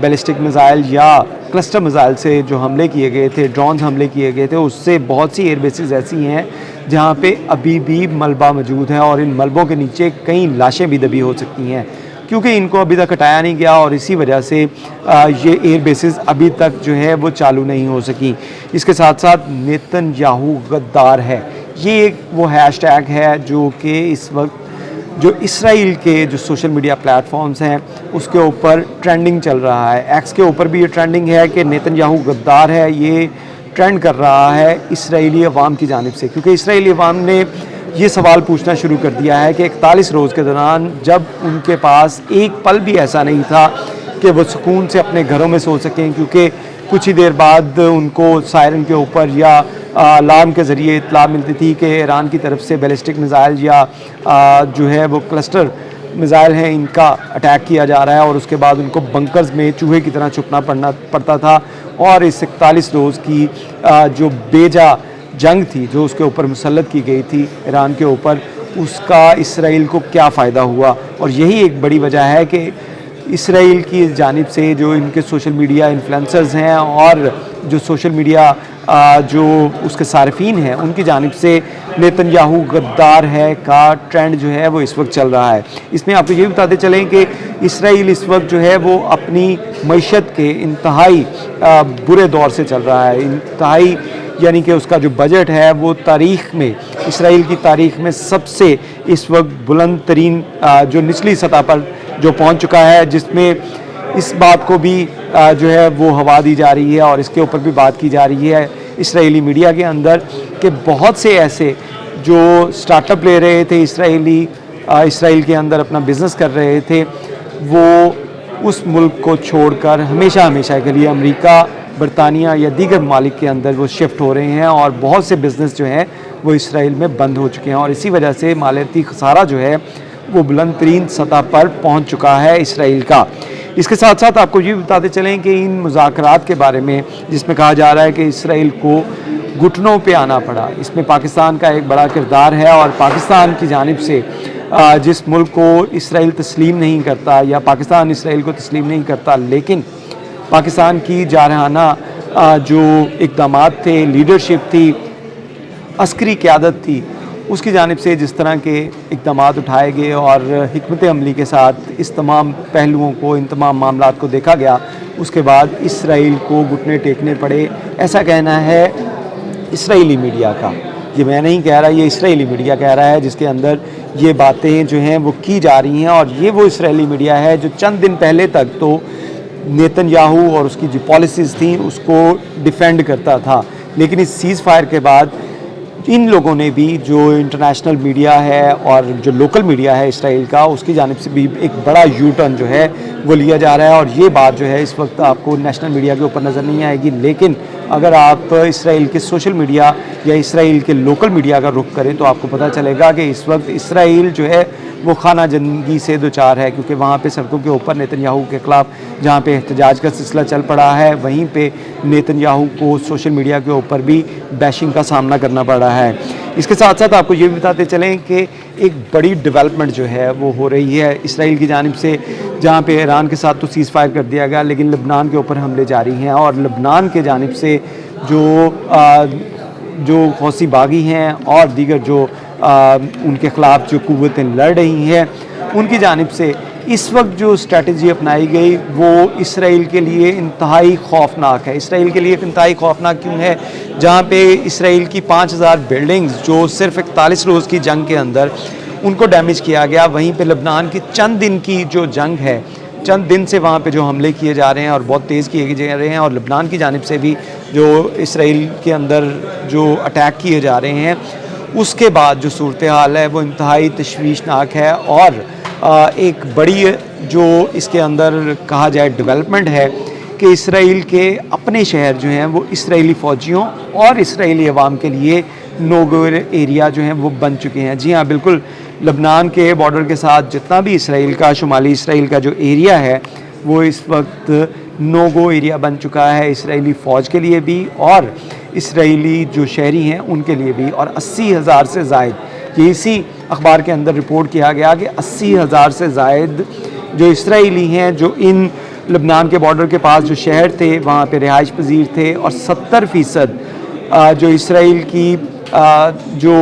Ballistic missile یا cluster missile سے جو حملے کیے گئے تھے، ڈرونز حملے کیے گئے تھے، اس سے بہت سی ایئر بیسز ایسی ہیں جہاں پہ ابھی بھی ملبہ موجود ہے اور ان ملبوں کے نیچے کئی لاشیں بھی دبی ہو سکتی ہیں، کیونکہ ان کو ابھی تک ہٹایا نہیں گیا اور اسی وجہ سے یہ ایئر بیسز ابھی تک جو ہے وہ چالو نہیں ہو سکیں۔ اس کے ساتھ ساتھ نیتن یاہو غدار ہے، یہ ایک وہ ہیش ٹیگ ہے جو کہ اس وقت جو اسرائیل کے جو سوشل میڈیا پلیٹ فارمز ہیں اس کے اوپر ٹرینڈنگ چل رہا ہے۔ ایکس کے اوپر بھی یہ ٹرینڈنگ ہے کہ نیتن یاہو غدار ہے، یہ ٹرینڈ کر رہا ہے اسرائیلی عوام کی جانب سے، کیونکہ اسرائیلی عوام نے یہ سوال پوچھنا شروع کر دیا ہے کہ 41 روز کے دوران جب ان کے پاس ایک پل بھی ایسا نہیں تھا کہ وہ سکون سے اپنے گھروں میں سو سکیں، کیونکہ کچھ ہی دیر بعد ان کو سائرن کے اوپر یا الارم کے ذریعے اطلاع ملتی تھی کہ ایران کی طرف سے بیلسٹک میزائل یا جو ہے وہ کلسٹر میزائل ہیں ان کا اٹیک کیا جا رہا ہے، اور اس کے بعد ان کو بنکرز میں چوہے کی طرح چھپنا پڑتا تھا، اور اس 41 روز کی جو بیجا جنگ تھی جو اس کے اوپر مسلط کی گئی تھی ایران کے اوپر، اس کا اسرائیل کو کیا فائدہ ہوا۔ اور یہی ایک بڑی وجہ ہے کہ اسرائیل کی جانب سے جو ان کے سوشل میڈیا انفلوئنسرز ہیں اور جو سوشل میڈیا جو اس کے صارفین ہیں ان کی جانب سے نیتن یاہو غدار ہے کا ٹرینڈ جو ہے وہ اس وقت چل رہا ہے۔ اس میں آپ کو یہ بتاتے چلیں کہ اسرائیل اس وقت جو ہے وہ اپنی معیشت کے انتہائی برے دور سے چل رہا ہے، انتہائی یعنی کہ اس کا جو بجٹ ہے وہ تاریخ میں، اسرائیل کی تاریخ میں سب سے اس وقت بلند ترین جو نچلی سطح پر جو پہنچ چکا ہے، جس میں اس بات کو بھی جو ہے وہ ہوا دی جا رہی ہے اور اس کے اوپر بھی بات کی جا رہی ہے اسرائیلی میڈیا کے اندر کہ بہت سے ایسے جو سٹارٹ اپ لے رہے تھے اسرائیل کے اندر اپنا بزنس کر رہے تھے، وہ اس ملک کو چھوڑ کر ہمیشہ کے لیے امریکہ، برطانیہ یا دیگر ممالک کے اندر وہ شفٹ ہو رہے ہیں، اور بہت سے بزنس جو ہیں وہ اسرائیل میں بند ہو چکے ہیں، اور اسی وجہ سے مالیاتی خسارہ جو ہے وہ بلند ترین سطح پر پہنچ چکا ہے اسرائیل کا۔ اس کے ساتھ ساتھ آپ کو یہ بتاتے چلیں کہ ان مذاکرات کے بارے میں جس میں کہا جا رہا ہے کہ اسرائیل کو گھٹنوں پہ آنا پڑا، اس میں پاکستان کا ایک بڑا کردار ہے، اور پاکستان کی جانب سے جس ملک کو اسرائیل تسلیم نہیں کرتا یا پاکستان اسرائیل کو تسلیم نہیں کرتا، لیکن پاکستان کی جارحانہ جو اقدامات تھے، لیڈرشپ تھی، عسکری قیادت تھی، اس کی جانب سے جس طرح کے اقدامات اٹھائے گئے اور حکمت عملی کے ساتھ اس تمام پہلوؤں کو، ان تمام معاملات کو دیکھا گیا، اس کے بعد اسرائیل کو گھٹنے ٹیکنے پڑے، ایسا کہنا ہے اسرائیلی میڈیا کا۔ یہ میں نہیں کہہ رہا، یہ اسرائیلی میڈیا کہہ رہا ہے، جس کے اندر یہ باتیں جو ہیں وہ کی جا رہی ہیں، اور یہ وہ اسرائیلی میڈیا ہے جو چند دن پہلے تک تو نیتن یاہو اور اس کی جو پالیسیز تھیں اس کو ڈیفینڈ کرتا تھا، لیکن اس سیز فائر کے بعد ان لوگوں نے بھی، جو انٹرنیشنل میڈیا ہے اور جو لوکل میڈیا ہے اسرائیل کا، اس کی جانب سے بھی ایک بڑا یو ٹرن جو ہے وہ لیا جا رہا ہے، اور یہ بات جو ہے اس وقت آپ کو نیشنل میڈیا کے اوپر نظر نہیں آئے گی، لیکن اگر آپ اسرائیل کے سوشل میڈیا یا اسرائیل کے لوکل میڈیا کا رخ کریں تو آپ کو پتہ چلے گا کہ اس وقت اسرائیل جو ہے وہ خانہ جنگی سے دوچار ہے، کیونکہ وہاں پہ سڑکوں کے اوپر نیتن یاہو کے خلاف جہاں پہ احتجاج کا سلسلہ چل پڑا ہے، وہیں پہ نیتن یاہو کو سوشل میڈیا کے اوپر بھی بیشنگ کا سامنا کرنا پڑ رہا ہے۔ اس کے ساتھ ساتھ آپ کو یہ بھی بتاتے چلیں کہ ایک بڑی ڈیولپمنٹ جو ہے وہ ہو رہی ہے اسرائیل کی جانب سے، جہاں پہ ایران کے ساتھ تو سیز فائر کر دیا گیا، لیکن لبنان کے اوپر حملے جاری ہیں، اور لبنان کے جانب سے جو حوثی باغی ہیں اور دیگر جو ان کے خلاف جو قوتیں لڑ رہی ہیں، ان کی جانب سے اس وقت جو اسٹریٹجی اپنائی گئی وہ اسرائیل کے لیے انتہائی خوفناک ہے۔ اسرائیل کے لیے انتہائی خوفناک کیوں ہے؟ جہاں پہ اسرائیل کی 5000 بلڈنگز جو صرف 41 روز کی جنگ کے اندر ان کو ڈیمیج کیا گیا، وہیں پہ لبنان کی چند دن کی جو جنگ ہے، چند دن سے وہاں پہ جو حملے کیے جا رہے ہیں اور بہت تیز کیے جا رہے ہیں، اور لبنان کی جانب سے بھی جو اسرائیل کے اندر جو اٹیک کیے جا رہے ہیں، اس کے بعد جو صورتحال ہے وہ انتہائی تشویشناک ہے، اور ایک بڑی جو اس کے اندر کہا جائے ڈیولپمنٹ ہے کہ اسرائیل کے اپنے شہر جو ہیں وہ اسرائیلی فوجیوں اور اسرائیلی عوام کے لیے نو گو ایریا جو ہیں وہ بن چکے ہیں۔ جی ہاں، بالکل لبنان کے بارڈر کے ساتھ جتنا بھی اسرائیل کا، شمالی اسرائیل کا جو ایریا ہے وہ اس وقت نو گو ایریا بن چکا ہے، اسرائیلی فوج کے لیے بھی اور اسرائیلی جو شہری ہیں ان کے لیے بھی، اور 80,000 سے زائد، یہ اسی اخبار کے اندر رپورٹ کیا گیا کہ 80,000 سے زائد جو اسرائیلی ہیں جو ان لبنان کے بارڈر کے پاس جو شہر تھے وہاں پہ رہائش پذیر تھے، اور 70% جو اسرائیل کی جو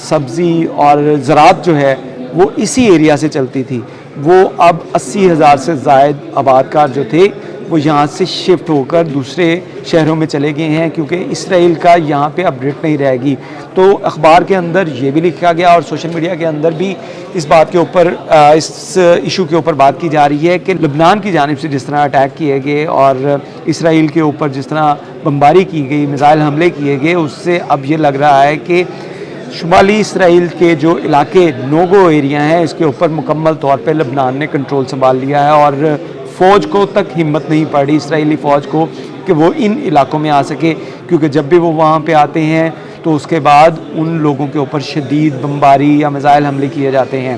سبزی اور زراعت جو ہے وہ اسی ایریا سے چلتی تھی، وہ اب 80,000 سے زائد آباد کار جو تھے وہ یہاں سے شفٹ ہو کر دوسرے شہروں میں چلے گئے ہیں، کیونکہ اسرائیل کا یہاں پہ اب گرپ نہیں رہے گی۔ تو اخبار کے اندر یہ بھی لکھا گیا اور سوشل میڈیا کے اندر بھی اس بات کے اوپر اس ایشو کے اوپر بات کی جا رہی ہے کہ لبنان کی جانب سے جس طرح اٹیک کیے گئے اور اسرائیل کے اوپر جس طرح بمباری کی گئی، میزائل حملے کیے گئے، اس سے اب یہ لگ رہا ہے کہ شمالی اسرائیل کے جو علاقے نوگو ایریا ہیں اس کے اوپر مکمل طور پہ لبنان نے کنٹرول سنبھال لیا ہے، اور فوج کو تک ہمت نہیں پڑ رہی اسرائیلی فوج کو کہ وہ ان علاقوں میں آ سکے، کیونکہ جب بھی وہ وہاں پہ آتے ہیں تو اس کے بعد ان لوگوں کے اوپر شدید بمباری یا میزائل حملے کیے جاتے ہیں۔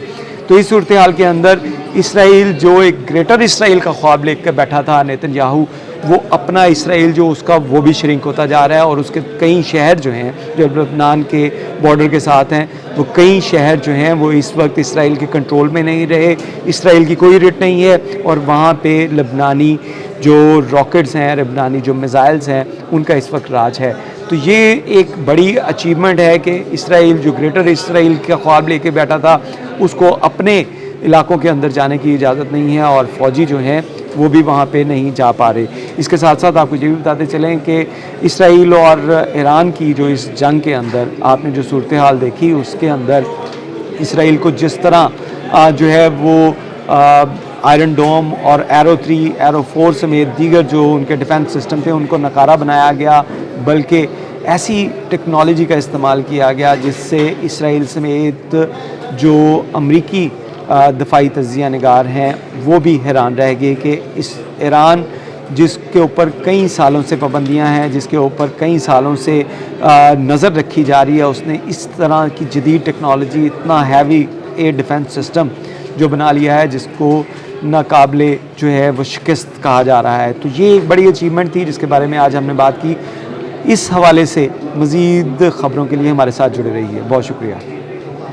تو اس صورتحال کے اندر اسرائیل جو ایک گریٹر اسرائیل کا خواب لے کر بیٹھا تھا نیتن یاہو، وہ اپنا اسرائیل جو اس کا وہ بھی شرنک ہوتا جا رہا ہے، اور اس کے کئی شہر جو ہیں جو لبنان کے بارڈر کے ساتھ ہیں، وہ کئی شہر جو ہیں وہ اس وقت اسرائیل کے کنٹرول میں نہیں رہے، اسرائیل کی کوئی رٹ نہیں ہے، اور وہاں پہ لبنانی جو راکٹس ہیں، لبنانی جو میزائلز ہیں، ان کا اس وقت راج ہے۔ تو یہ ایک بڑی اچیومنٹ ہے کہ اسرائیل جو گریٹر اسرائیل کا خواب لے کے بیٹھا تھا اس کو اپنے علاقوں کے اندر جانے کی اجازت نہیں ہے، اور فوجی جو ہیں وہ بھی وہاں پہ نہیں جا پا رہے۔ اس کے ساتھ ساتھ آپ کو یہ بھی بتاتے چلیں کہ اسرائیل اور ایران کی جو اس جنگ کے اندر آپ نے جو صورتحال دیکھی، اس کے اندر اسرائیل کو جس طرح جو ہے وہ آئرن ڈوم اور ایرو 3 ایرو 4 سمیت دیگر جو ان کے ڈیفنس سسٹم تھے ان کو ناکارہ بنایا گیا، بلکہ ایسی ٹیکنالوجی کا استعمال کیا گیا جس سے اسرائیل سمیت جو امریکی دفاعی تجزیہ نگار ہیں وہ بھی حیران رہ گئے کہ اس ایران جس کے اوپر کئی سالوں سے پابندیاں ہیں، جس کے اوپر کئی سالوں سے نظر رکھی جا رہی ہے، اس نے اس طرح کی جدید ٹیکنالوجی، اتنا ہیوی ایئر ڈیفنس سسٹم جو بنا لیا ہے جس کو ناقابل جو ہے وہ شکست کہا جا رہا ہے۔ تو یہ ایک بڑی اچیومنٹ تھی جس کے بارے میں آج ہم نے بات کی۔ اس حوالے سے مزید خبروں کے لیے ہمارے ساتھ جڑے رہیے۔ بہت شکریہ۔